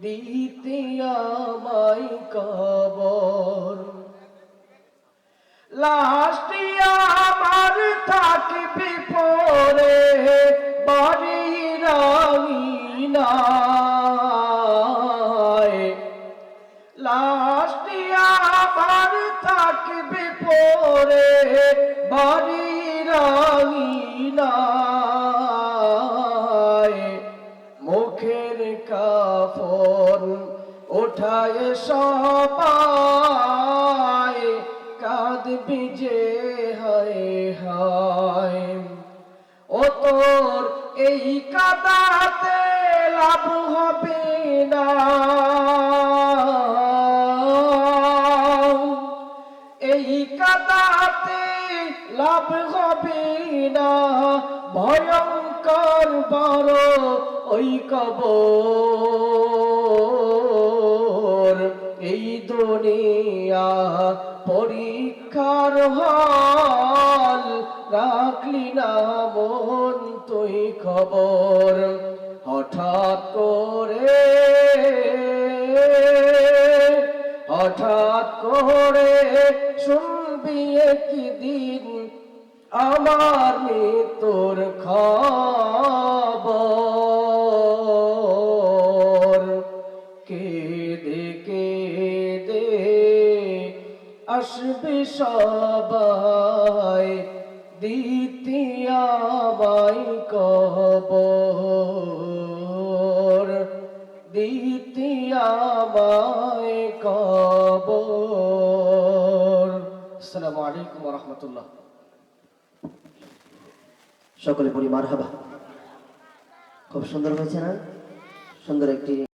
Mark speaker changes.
Speaker 1: দিতে আমায় কবর। লাশটি আমার থাকবে পরে বাড়ির আঙিনায়, লাশটি আমার থাকবে পরে বাড়ির আঙিনায়। মুখের কাফন ওঠায় সবাই, কাঁদবি যে হায় হায়। ও তোর এই কাদাতে লাভ হবে না, এই কাদাতে লাভ হবে না, ভয়ঙ্কর বড় ওই কবর। এই দুনিয়া পরীক্ষার হল, রাখলি না মন তুই খবর। হঠাৎ করে শুনবি একদিন আমার মৃত্যুর খবর। কেঁদে কেঁদে আসবে সবাই, দিতে আমায় কবর, দিতে আমায় কবর। আসসালামু আলাইকুম ওয়া রাহমাতুল্লাহ।
Speaker 2: সকলে বলি মারহাবা। খুব সুন্দর হয়েছে না? সুন্দর একটি